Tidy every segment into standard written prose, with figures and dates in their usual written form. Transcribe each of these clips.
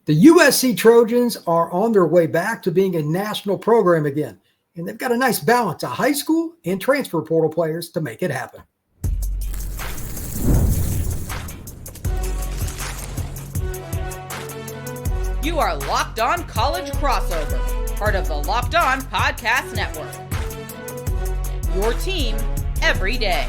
The USC Trojans are on their way back to being a national program again, and they've got a nice balance of high school and transfer portal players to make it happen. You are Locked On College Crossover, part of the Locked On Podcast Network. Your team every day.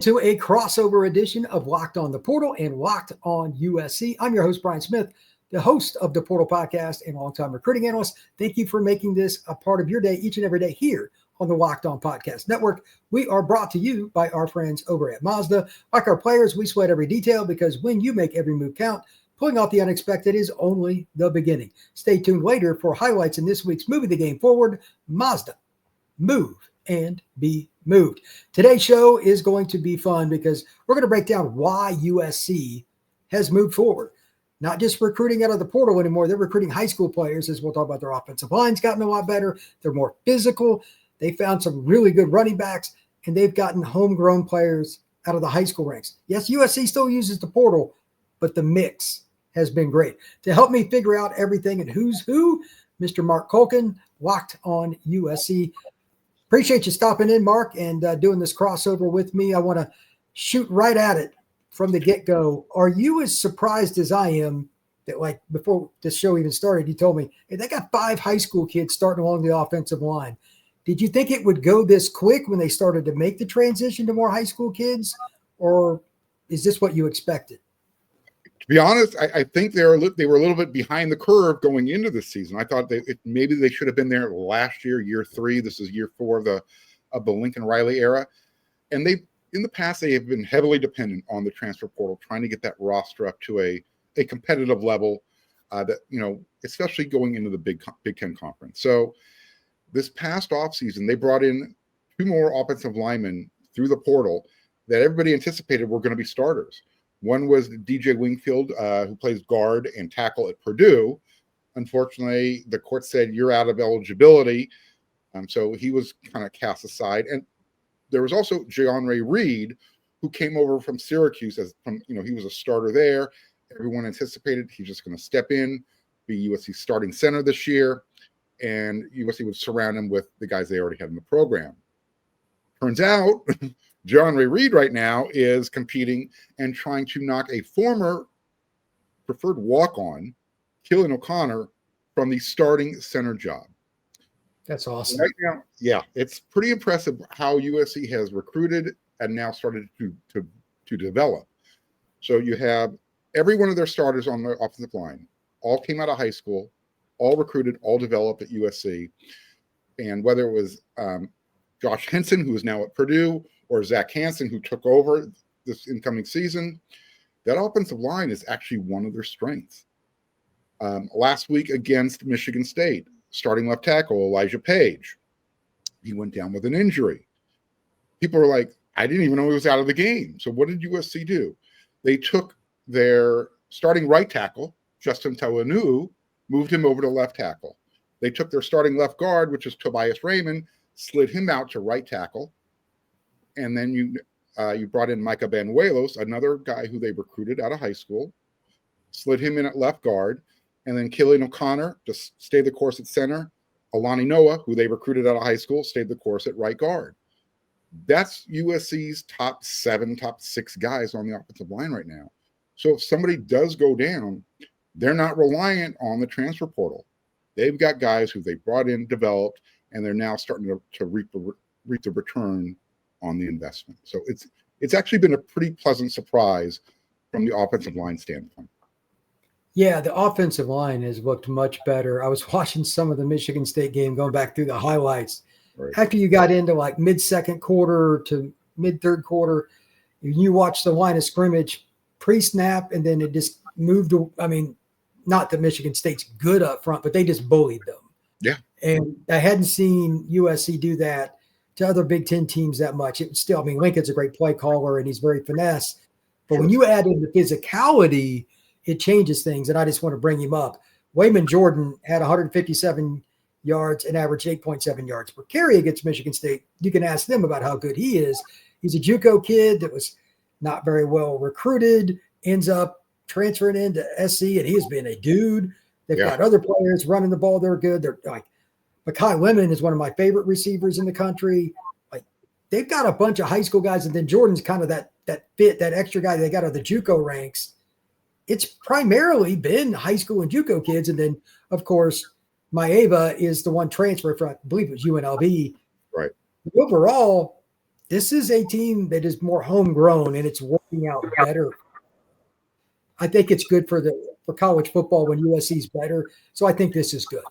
To a crossover edition of Locked On the Portal and Locked On USC. I'm your host, Brian Smith, the host of the Portal Podcast and longtime recruiting analyst. Thank you for making this a part of your day each and every day here on the Locked On Podcast Network. We are brought to you by our friends over at Mazda. Like our players, we sweat every detail because when you make every move count, pulling off the unexpected is only the beginning. Stay tuned later for highlights in this week's Moving the Game Forward, Mazda. Move and be moved. Today's show is going to be fun because we're going to break down why USC has moved forward. Not just recruiting out of the portal anymore. They're recruiting high school players, as we'll talk about. Their offensive line's gotten a lot better. They're more physical. They found some really good running backs, and they've gotten homegrown players out of the high school ranks. Yes, USC still uses the portal, but the mix has been great. To help me figure out everything and who's who, Mr. Marc Kulkin, Locked On USC. Appreciate you stopping in, Mark, and doing this crossover with me. I want to shoot right at it from the get-go. Are you as surprised as I am that, like, before this show even started, you told me, hey, they got 5 high school kids starting along the offensive line. Did you think it would go this quick when they started to make the transition to more high school kids, or is this what you expected? To be honest, I think they were a little bit behind the curve going into this season. I thought maybe they should have been there last year, year 3. This is year 4 of the Lincoln Riley era. And in the past, they have been heavily dependent on the transfer portal, trying to get that roster up to a competitive level that, especially going into the Big Ten Conference. So this past offseason, they brought in 2 more offensive linemen through the portal that everybody anticipated were going to be starters. One was DJ Wingfield, who plays guard and tackle at Purdue. Unfortunately, the court said you're out of eligibility. So he was kind of cast aside. And there was also Ja'Onre Reed, who came over from Syracuse he was a starter there. Everyone anticipated he's just going to step in, be USC's starting center this year, and USC would surround him with the guys they already had in the program. Turns out Ja'Onre Reed right now is competing and trying to knock a former preferred walk-on, Killian O'Connor, from the starting center job. That's awesome. Right now, yeah, it's pretty impressive how USC has recruited and now started to develop. So you have every one of their starters on the offensive line, all came out of high school, all recruited, all developed at USC. And whether it was Josh Henson, who is now at Purdue, or Zach Hansen, who took over this incoming season, that offensive line is actually one of their strengths. Last week against Michigan State, starting left tackle Elijah Page, he went down with an injury. People were like, I didn't even know he was out of the game. So what did USC do? They took their starting right tackle, Justin Tawanuu, moved him over to left tackle. They took their starting left guard, which is Tobias Raymond, slid him out to right tackle. And then you brought in Micah Banuelos, another guy who they recruited out of high school, slid him in at left guard, and then Killian O'Connor just stayed the course at center. Alani Noah, who they recruited out of high school, stayed the course at right guard. That's USC's top 7, top 6 guys on the offensive line right now. So if somebody does go down, they're not reliant on the transfer portal. They've got guys who they brought in, developed, and they're now starting to reap the return on the investment. So it's actually been a pretty pleasant surprise from the offensive line standpoint. Yeah, the offensive line has looked much better. I was watching some of the Michigan State game, going back through the highlights. Right. After you got into like mid-second quarter to mid-third quarter, you watch the line of scrimmage pre-snap, and then it just moved. Not that Michigan State's good up front, but they just bullied them. Yeah. And I hadn't seen USC do that to other Big Ten teams that much. It still, Lincoln's a great play caller and he's very finesse. But when you add in the physicality, it changes things. And I just want to bring him up. Wayman Jordan had 157 yards and averaged 8.7 yards per carry against Michigan State. You can ask them about how good he is. He's a JUCO kid that was not very well recruited, ends up transferring into SC, and he has been a dude. They've Yeah. got other players running the ball. They're good. They're like, Mekhi Lemon is one of my favorite receivers in the country. Like, they've got a bunch of high school guys, and then Jordan's kind of that extra guy they got out of the JUCO ranks. It's primarily been high school and JUCO kids, and then of course Maeva is the one transfer from, I believe it was UNLV. Right. But overall, this is a team that is more homegrown, and it's working out better. I think it's good for college football when USC is better. So I think this is good.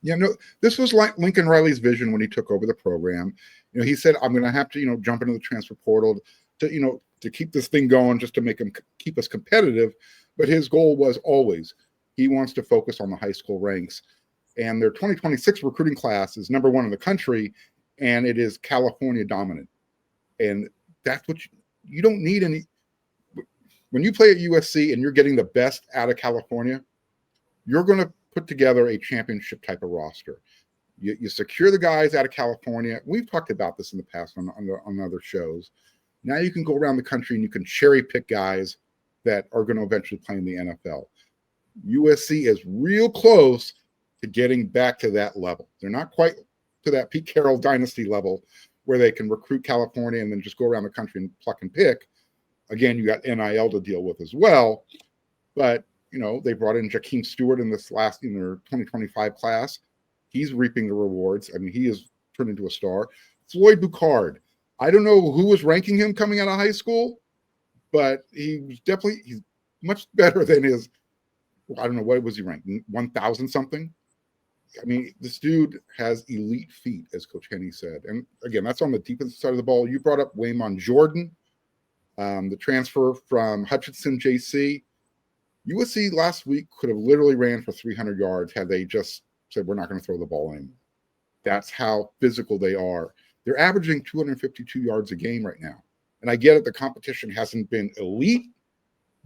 Yeah, no, this was like Lincoln Riley's vision when he took over the program. He said, I'm going to have to, jump into the transfer portal to keep this thing going, just to keep us competitive. But his goal was always, he wants to focus on the high school ranks. And their 2026 recruiting class is number 1 in the country, and it is California dominant. And that's what you don't need any. When you play at USC and you're getting the best out of California, you're going to put together a championship type of roster. You secure the guys out of California. We've talked about this in the past on other shows. Now you can go around the country and you can cherry pick guys that are going to eventually play in the NFL. USC is real close to getting back to that level. They're not quite to that Pete Carroll dynasty level where they can recruit California and then just go around the country and pluck and pick. Again, you got NIL to deal with as well. But, they brought in Jakeem Stewart in their 2025 class. He's reaping the rewards. I mean, he has turned into a star. Floyd Boucard. I don't know who was ranking him coming out of high school, but he's much better than his, I don't know, what was he ranked? 1,000 something? I mean, this dude has elite feet, as Coach Henney said. And again, that's on the defensive side of the ball. You brought up Waymon Jordan, the transfer from Hutchinson JC. USC last week could have literally ran for 300 yards had they just said, we're not going to throw the ball in. That's how physical they are. They're averaging 252 yards a game right now. And I get it, the competition hasn't been elite,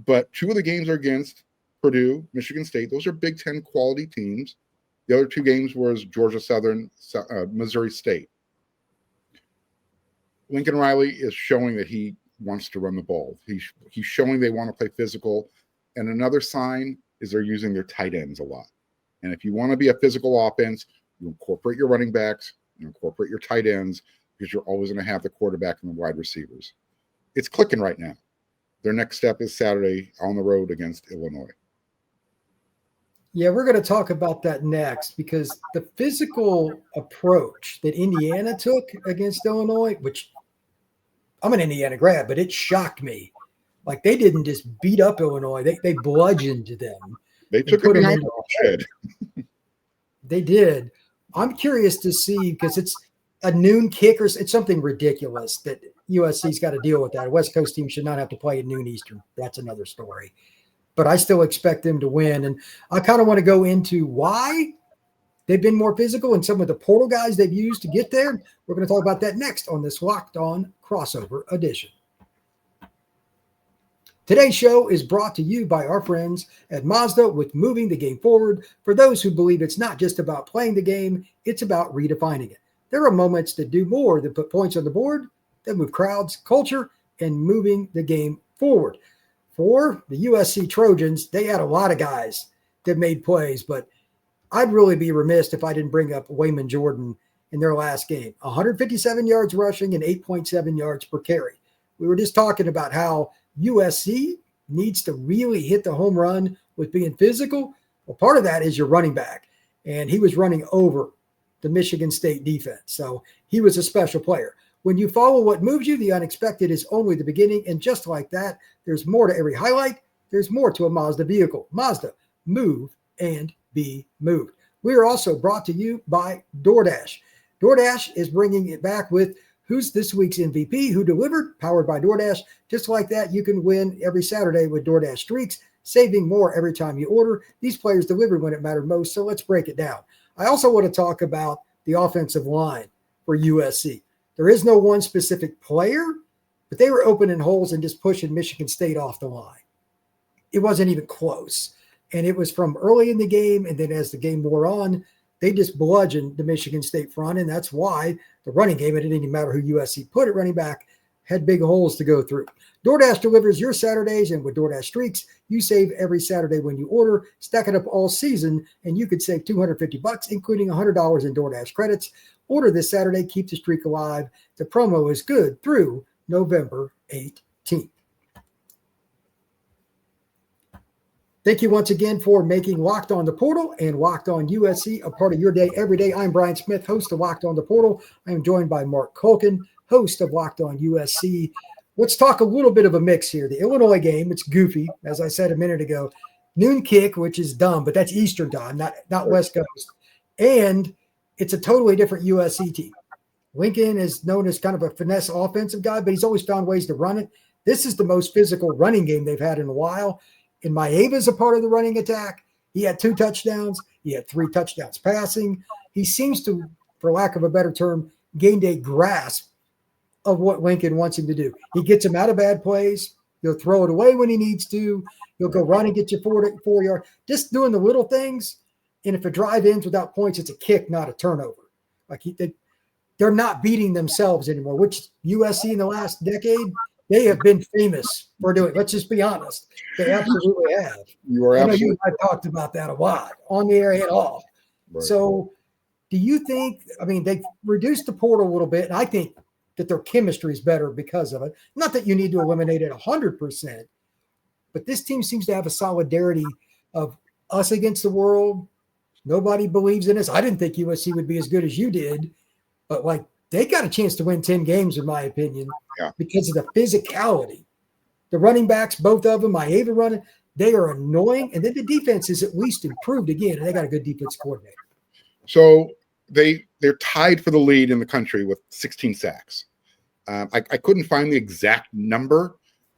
but 2 of the games are against Purdue, Michigan State. Those are Big Ten quality teams. The other 2 games was Georgia Southern, Missouri State. Lincoln Riley is showing that he wants to run the ball. He's showing they want to play physical. And another sign is they're using their tight ends a lot. And if you want to be a physical offense, you incorporate your running backs, you incorporate your tight ends, because you're always going to have the quarterback and the wide receivers. It's clicking right now. Their next step is Saturday on the road against Illinois. Yeah, we're going to talk about that next, because the physical approach that Indiana took against Illinois, which I'm an Indiana grad, but it shocked me. Like, they didn't just beat up Illinois. They bludgeoned them. They took it behind the shed. They did. I'm curious to see, because it's a noon kick or it's something ridiculous that USC's got to deal with that. A West Coast team should not have to play at noon Eastern. That's another story. But I still expect them to win. And I kind of want to go into why they've been more physical and some of the portal guys they've used to get there. We're going to talk about that next on this Locked On Crossover Edition. Today's show is brought to you by our friends at Mazda with moving the game forward. For those who believe it's not just about playing the game, it's about redefining it. There are moments that do more than put points on the board, that move crowds, culture, and moving the game forward. For the USC Trojans, they had a lot of guys that made plays, but I'd really be remiss if I didn't bring up Waymon Jordan in their last game. 157 yards rushing and 8.7 yards per carry. We were just talking about how USC needs to really hit the home run with being physical. Well, part of that is your running back, and he was running over the Michigan State defense. So he was a special player. When you follow what moves you, the unexpected is only the beginning. And just like that, there's more to every highlight. There's more to a Mazda vehicle. Mazda, move and be moved. We are also brought to you by DoorDash. DoorDash is bringing it back with Who's This Week's MVP, Who Delivered, powered by DoorDash. Just like that, you can win every Saturday with DoorDash Streaks, saving more every time you order. These players delivered when it mattered most, so let's break it down. I also want to talk about the offensive line for USC. There is no one specific player, but they were opening holes and just pushing Michigan State off the line. It wasn't even close. And it was from early in the game, and then as the game wore on, they just bludgeoned the Michigan State front, and that's why the running game, it didn't even matter who USC put at running back, had big holes to go through. DoorDash delivers your Saturdays, and with DoorDash Streaks, you save every Saturday when you order. Stack it up all season, and you could save $250, including $100 in DoorDash credits. Order this Saturday. Keep the streak alive. The promo is good through November 18th. Thank you once again for making Locked On the Portal and Locked On USC a part of your day every day. I'm Brian Smith, host of Locked On the Portal. I am joined by Marc Kulkin, host of Locked On USC. Let's talk a little bit of a mix here. The Illinois game, it's goofy, as I said a minute ago. Noon kick, which is dumb, but that's Eastern time, not West Coast. And it's a totally different USC team. Lincoln is known as kind of a finesse offensive guy, but he's always found ways to run it. This is the most physical running game they've had in a while. And Maeva's a part of the running attack. He had 2 touchdowns. He had 3 touchdowns passing. He seems to, for lack of a better term, gained a grasp of what Lincoln wants him to do. He gets him out of bad plays. He'll throw it away when he needs to. He'll go run and get you 4 yards. Just doing the little things. And if a drive ends without points, it's a kick, not a turnover. They're not beating themselves anymore, which USC in the last decade, they have been famous for doing. Let's just be honest. They absolutely have. You are absolutely. You and I talked about that a lot on the air and off. Right. So do you think, they've reduced the portal a little bit, and I think that their chemistry is better because of it. Not that you need to eliminate it 100%, but this team seems to have a solidarity of us against the world. Nobody believes in us. I didn't think USC would be as good as you did, but they got a chance to win 10 games, in my opinion, because of the physicality. The running backs, both of them, Maeva running, they are annoying. And then the defense is at least improved again, and they got a good defense coordinator. So they're tied for the lead in the country with 16 sacks. I couldn't find the exact number,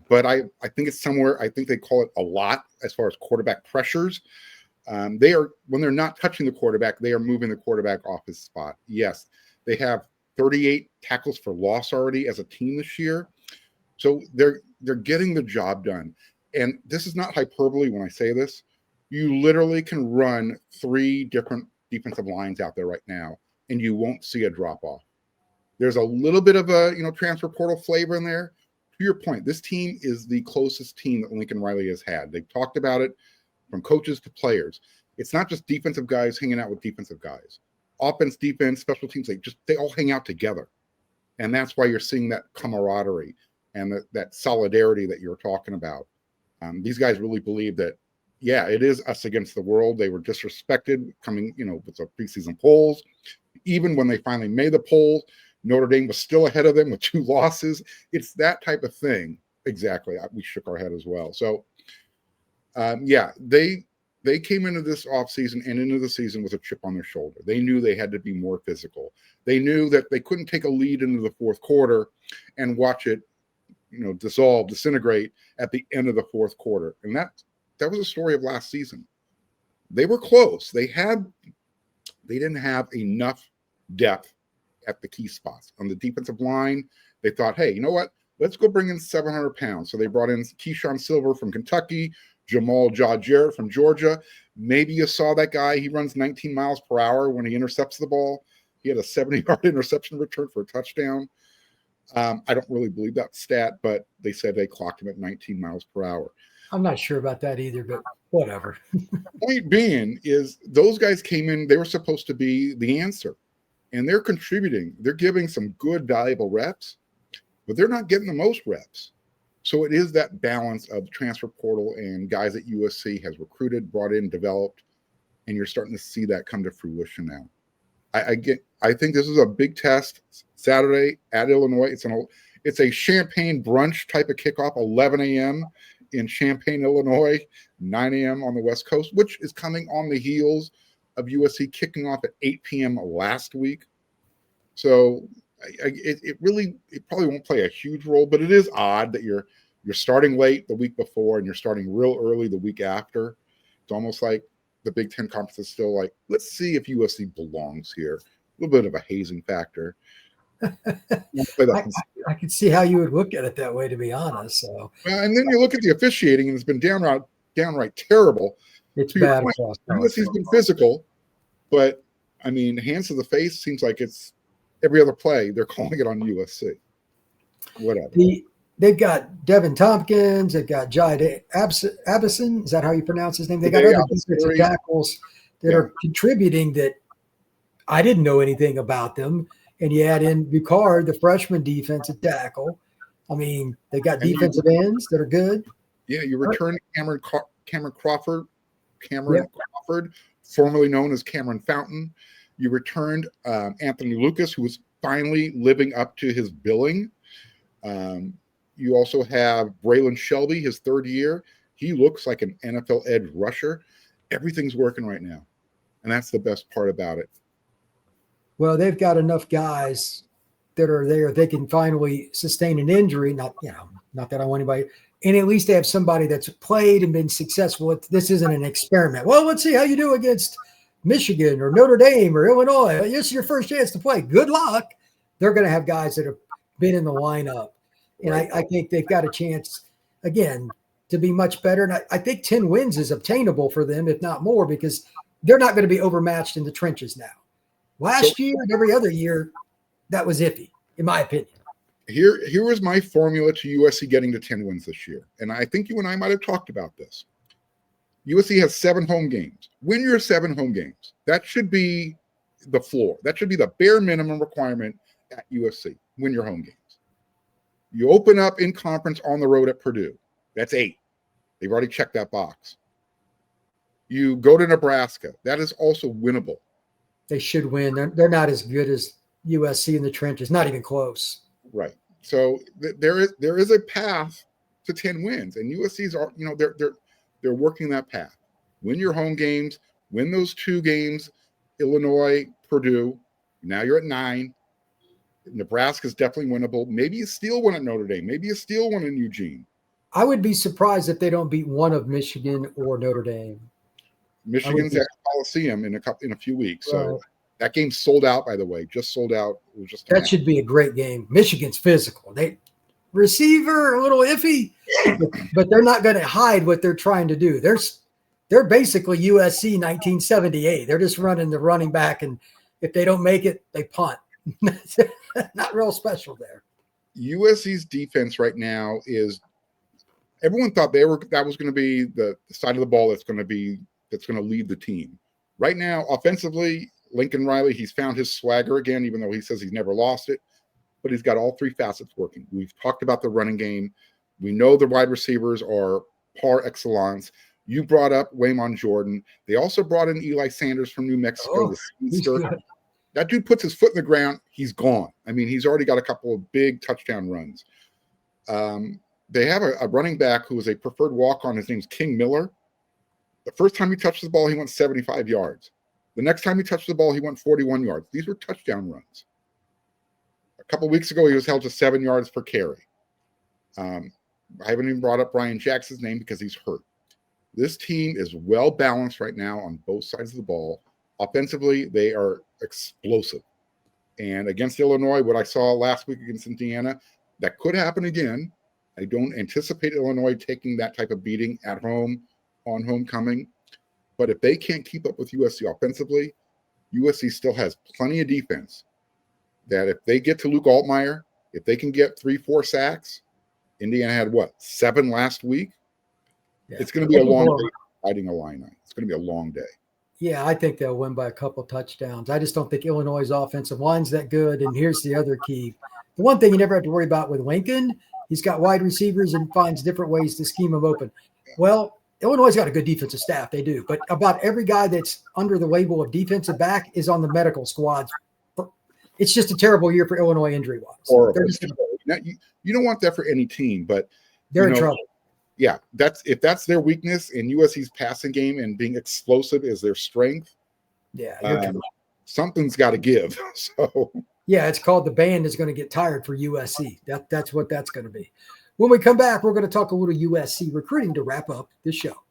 but I think it's somewhere. I think they call it a lot as far as quarterback pressures. When they're not touching the quarterback, they are moving the quarterback off his spot. Yes, they have 38 tackles for loss already as a team this year. So they're getting the job done. And this is not hyperbole when I say this. You literally can run 3 different defensive lines out there right now, and you won't see a drop-off. There's a little bit of a transfer portal flavor in there. To your point, this team is the closest team that Lincoln Riley has had. They've talked about it from coaches to players. It's not just defensive guys hanging out with defensive guys. Offense, defense, special teams, they all hang out together. And that's why you're seeing that camaraderie and that solidarity that you're talking about. These guys really believe that, it is us against the world. They were disrespected coming, with the preseason polls. Even when they finally made the polls, Notre Dame was still ahead of them with 2 losses. It's that type of thing. Exactly. We shook our head as well. So, they came into this offseason and into the season with a chip on their shoulder. They knew they had to be more physical. They knew that they couldn't take a lead into the 4th quarter and watch it, disintegrate at the end of the 4th quarter. And that was the story of last season. They were close. They didn't have enough depth at the key spots. On the defensive line, they thought, hey, you know what? Let's go bring in 700 pounds. So they brought in Keyshawn Silver from Kentucky, Jamal Jarrett from Georgia. Maybe you saw that guy. He runs 19 miles per hour when he intercepts the ball. He had a 70-yard interception return for a touchdown. I don't really believe that stat, but they said they clocked him at 19 miles per hour. I'm not sure about that either, but whatever. Point being is those guys came in, they were supposed to be the answer, and they're contributing. They're giving some good, valuable reps, but they're not getting the most reps. So it is that balance of transfer portal and guys that USC has recruited, brought in, developed, and you're starting to see that come to fruition now. I think this is a big test Saturday at Illinois. It's a champagne brunch type of kickoff, 11 a.m. in Champaign, Illinois, 9 a.m. on the West Coast, which is coming on the heels of USC kicking off at 8 p.m. last week. So it probably won't play a huge role, but it is odd that you're starting late the week before and you're starting real early the week after. It's almost like the Big Ten Conference is still like, let's see if USC belongs here. A little bit of a hazing factor. I can see how you would look at it that way, to be honest. So, and then you look at the officiating, and it's been downright terrible. It's bad. USC's been physical, but hands to the face seems like it's every other play they're calling it on USC. Whatever. They've got Devin Tompkins. They've got Jide Abison. Is that how you pronounce his name? They got other defensive tackles that are contributing that I didn't know anything about them. And you add in Bucard, the freshman defensive tackle. I mean, they got defensive ends that are good. Yeah, you return Cameron Crawford, Crawford, formerly known as Cameron Fountain. You returned Anthony Lucas, who was finally living up to his billing. You also have Braylon Shelby, his third year. He looks like an NFL edge rusher. Everything's working right now, and that's the best part about it. Well, they've got enough guys that are there. They can finally sustain an injury. Not that I want anybody. And at least they have somebody that's played and been successful. This isn't an experiment. Well, let's see how you do against Michigan or Notre Dame or Illinois. This is your first chance to play. Good luck. They're going to have guys that have been in the lineup. And I think they've got a chance, again, to be much better. And I think 10 wins is obtainable for them, if not more, because they're not going to be overmatched in the trenches now. Last year and every other year, that was iffy, in my opinion. Here is my formula to USC getting to 10 wins this year. And I think you and I might have talked about this. USC has 7 home games. Win your 7 home games. That should be the floor. That should be the bare minimum requirement at USC. Win your home games. You open up in conference on the road at Purdue. That's 8. They've already checked that box. You go to Nebraska. That is also winnable. They should win. They're not as good as USC in the trenches. Not even close. Right. So there is a path to 10 wins, and USC's are they're working that path. Win your home games. Win those 2 games. Illinois, Purdue. Now you're at 9. Nebraska's definitely winnable. Maybe you steal one at Notre Dame. Maybe you steal one in Eugene. I would be surprised if they don't beat one of Michigan or Notre Dame. Michigan's at Coliseum in a few weeks. So that game's sold out, by the way. Just sold out. It was just that should be a great game. Michigan's physical. They receiver a little iffy, but they're not going to hide what they're trying to do. They're basically USC 1978. They're just running the running back, and if they don't make it, they punt. Not real special there. USC's defense right now is. Everyone thought that was going to be the side of the ball that's going to lead the team. Right now, offensively, Lincoln Riley, he's found his swagger again, even though he says he's never lost it. But he's got all 3 facets working. We've talked about the running game. We know the wide receivers are par excellence. You brought up Waymon Jordan. They also brought in Eli Sanders from New Mexico. That dude puts his foot in the ground, he's gone. I mean, he's already got a couple of big touchdown runs. They have a running back who is a preferred walk-on. His name's King Miller. The first time he touched the ball, he went 75 yards. The next time he touched the ball, he went 41 yards. These were touchdown runs. A couple of weeks ago, he was held to 7 yards per carry. I haven't even brought up Brian Jackson's name because he's hurt. This team is well-balanced right now on both sides of the ball. Offensively, they are explosive. And against Illinois, what I saw last week against Indiana, that could happen again. I don't anticipate Illinois taking that type of beating at home on homecoming. But if they can't keep up with USC offensively, USC still has plenty of defense that if they get to Luke Altmaier, if they can get 3-4 sacks, Indiana had 7 last week? Yeah. It's going to be a long day fighting Illini. It's going to be a long day. Yeah, I think they'll win by a couple touchdowns. I just don't think Illinois' offensive line's that good. And here's the other key. The one thing you never have to worry about with Lincoln, he's got wide receivers and finds different ways to scheme them open. Well, Illinois' got a good defensive staff. They do. But about every guy that's under the label of defensive back is on the medical squad. It's just a terrible year for Illinois injury-wise. You don't want that for any team, but they're in trouble. Yeah, if that's their weakness and USC's passing game and being explosive is their strength. Yeah, something's got to give. So yeah, it's called the band is going to get tired for USC. That's what that's going to be. When we come back, we're going to talk a little USC recruiting to wrap up the show.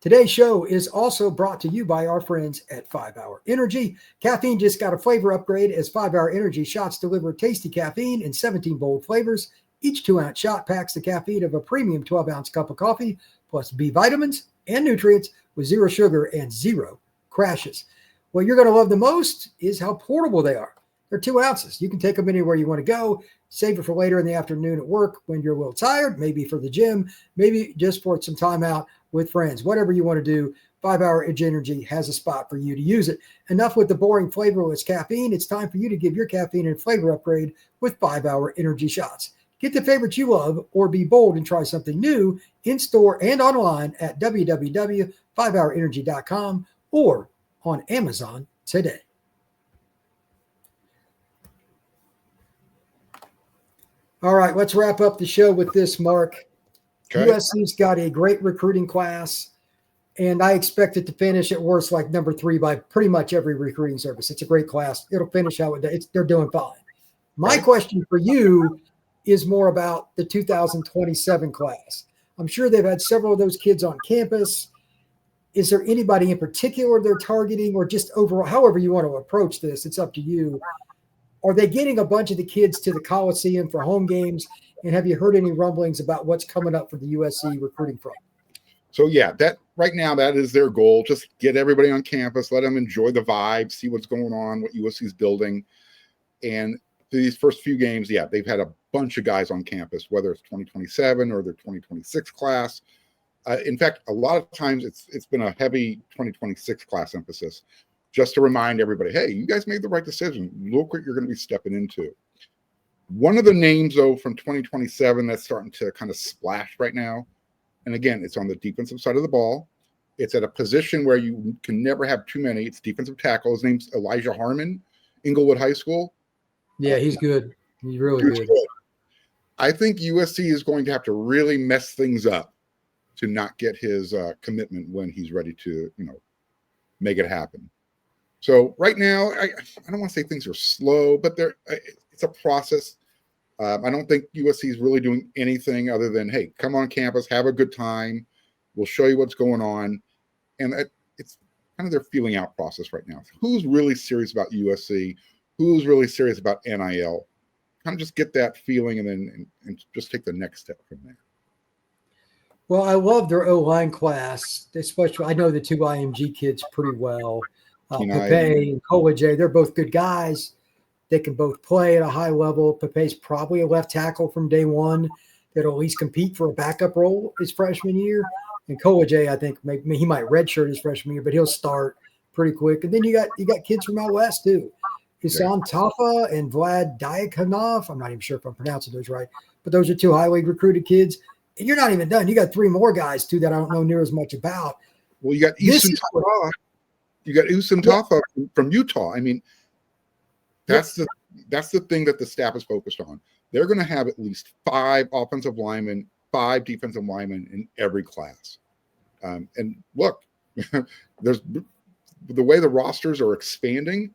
Today's show is also brought to you by our friends at 5-Hour Energy. Caffeine just got a flavor upgrade as 5-Hour Energy shots deliver tasty caffeine in 17 bold flavors. Each 2-ounce shot packs the caffeine of a premium 12-ounce cup of coffee, plus B vitamins and nutrients with 0 sugar and 0 crashes. What you're going to love the most is how portable they are. They're 2 ounces. You can take them anywhere you want to go. Save it for later in the afternoon at work when you're a little tired, maybe for the gym, maybe just for some time out with friends. Whatever you want to do, 5 Hour Edge Energy has a spot for you to use it. Enough with the boring flavorless caffeine. It's time for you to give your caffeine and flavor upgrade with 5 Hour Energy shots. Get the favorites you love or be bold and try something new in-store and online at www.5hourenergy.com or on Amazon today. All right, let's wrap up the show with this, Mark. Okay. USC's got a great recruiting class, and I expect it to finish at worst like number 3 by pretty much every recruiting service. It's a great class. It'll finish how they're doing fine. My question for you is more about the 2027 class. I'm sure they've had several of those kids on campus. Is there anybody in particular they're targeting, or just overall, however you want to approach this, it's up to you. Are they getting a bunch of the kids to the Coliseum for home games? And have you heard any rumblings about what's coming up for the USC recruiting front? So yeah, that right now, that is their goal. Just get everybody on campus, let them enjoy the vibe, see what's going on, what USC is building. And these first few games, yeah, they've had a bunch of guys on campus, whether it's 2027 or their 2026 class. In fact, a lot of times it's been a heavy 2026 class emphasis, just to remind everybody, hey, you guys made the right decision. Look what you're going to be stepping into. One of the names, though, from 2027 that's starting to kind of splash right now, and again, it's on the defensive side of the ball. It's at a position where you can never have too many. It's defensive tackle. His name's Elijah Harmon, Inglewood High School. Yeah, he's good. He's really good. I think USC is going to have to really mess things up to not get his commitment when he's ready to, make it happen. So right now, I don't want to say things are slow, but it's a process. I don't think USC is really doing anything other than, hey, come on campus, have a good time. We'll show you what's going on. And it's kind of their feeling out process right now. Who's really serious about USC? Who's really serious about NIL? Kind of just get that feeling and then and just take the next step from there. Well, I love their O-line class, especially I know the 2 IMG kids pretty well. Pepe and Kolajay, they're both good guys. They can both play at a high level. Pepe's probably a left tackle from day one that'll at least compete for a backup role his freshman year. And Kolajay, I think maybe he might redshirt his freshman year, but he'll start pretty quick. And then you got kids from out west too. Isam Tafa and Vlad Diakonov. I'm not even sure if I'm pronouncing those right, but those are 2 highly recruited kids. And you're not even done. You got 3 more guys too that I don't know near as much about. Well, you got Isam Tafa. You got Usam Tafa from Utah. I mean, that's the thing that the staff is focused on. They're going to have at least 5 offensive linemen, 5 defensive linemen in every class. And look, there's the way the rosters are expanding.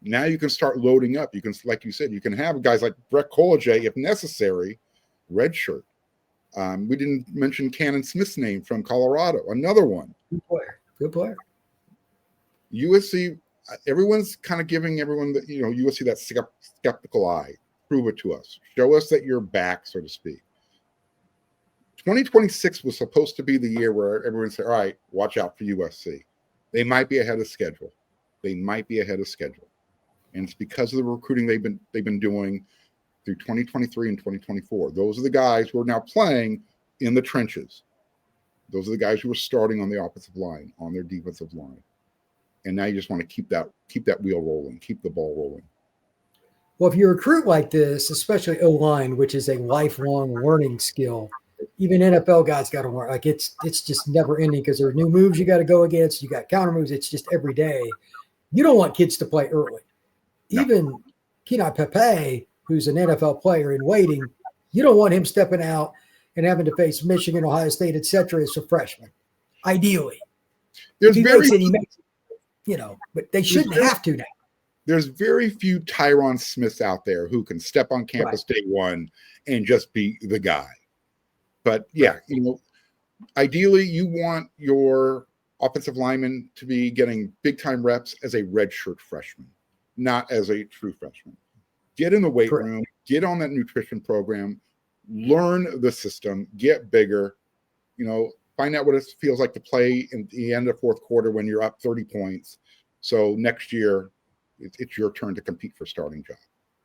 Now you can start loading up. You can, like you said, you can have guys like Brett Kolajay, if necessary, redshirt. We didn't mention Cannon Smith's name from Colorado, another one. Good player. USC, everyone's kind of giving everyone that, USC that skeptical eye. Prove it to us. Show us that you're back, so to speak. 2026 was supposed to be the year where everyone said, all right, watch out for USC. They might be ahead of schedule. And it's because of the recruiting they've been doing through 2023 and 2024. Those are the guys who are now playing in the trenches. Those are the guys who are starting on the offensive line, on their defensive line. And now you just want to keep that wheel rolling, keep the ball rolling. Well, if you recruit like this, especially O-line, which is a lifelong learning skill, even NFL guys got to learn. Like it's just never ending because there are new moves you got to go against. You got counter moves. It's just every day. You don't want kids to play early. No. Even Kenai Pepe, who's an NFL player in waiting, you don't want him stepping out and having to face Michigan, Ohio State, et cetera, as a freshman. Ideally, but they shouldn't have to now. There's very few Tyron Smiths out there who can step on campus day one and just be the guy. But yeah, ideally you want your offensive lineman to be getting big time reps as a redshirt freshman, not as a true freshman. Get in the weight room, get on that nutrition program, learn the system, get bigger, find out what it feels like to play in the end of fourth quarter when you're up 30 points. So next year, It's your turn to compete for starting job.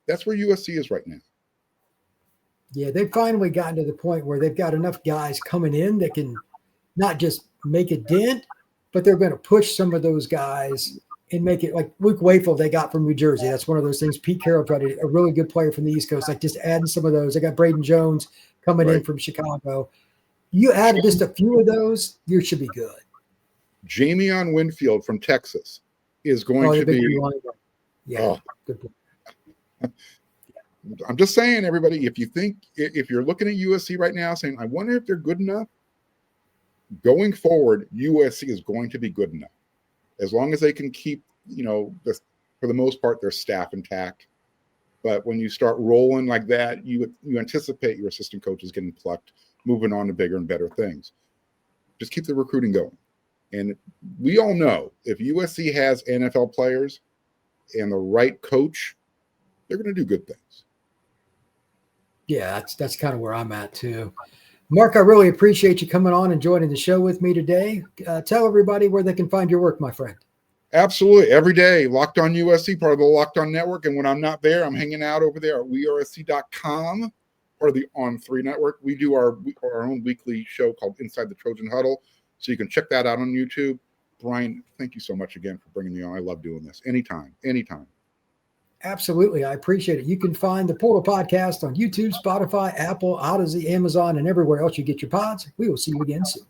That's where USC is right now. Yeah, they've finally gotten to the point where they've got enough guys coming in that can not just make a dent, but they're going to push some of those guys and make it like Luke Wayfield they got from New Jersey. That's one of those things. Pete Carroll tried a really good player from the East Coast, like just adding some of those. They got Braden Jones coming in from Chicago. You add just a few of those, you should be good. Jamion Winfield from Texas is going to be. Good point. I'm just saying, everybody, if you're looking at USC right now saying, I wonder if they're good enough, going forward, USC is going to be good enough. As long as they can keep, for the most part, their staff intact. But when you start rolling like that, you anticipate your assistant coaches getting plucked, moving on to bigger and better things. Just keep the recruiting going. And we all know if USC has NFL players and the right coach, they're going to do good things. Yeah, that's kind of where I'm at too. Mark, I really appreciate you coming on and joining the show with me today. Tell everybody where they can find your work, my friend. Absolutely. Every day, Locked On USC, part of the Locked On Network. And when I'm not there, I'm hanging out over there at weareSC.com or the On3 Network. We do our own weekly show called Inside the Trojan Huddle. So you can check that out on YouTube. Brian, thank you so much again for bringing me on. I love doing this. Anytime. Absolutely. I appreciate it. You can find the Portal Podcast on YouTube, Spotify, Apple, Odyssey, Amazon, and everywhere else you get your pods. We will see you again soon.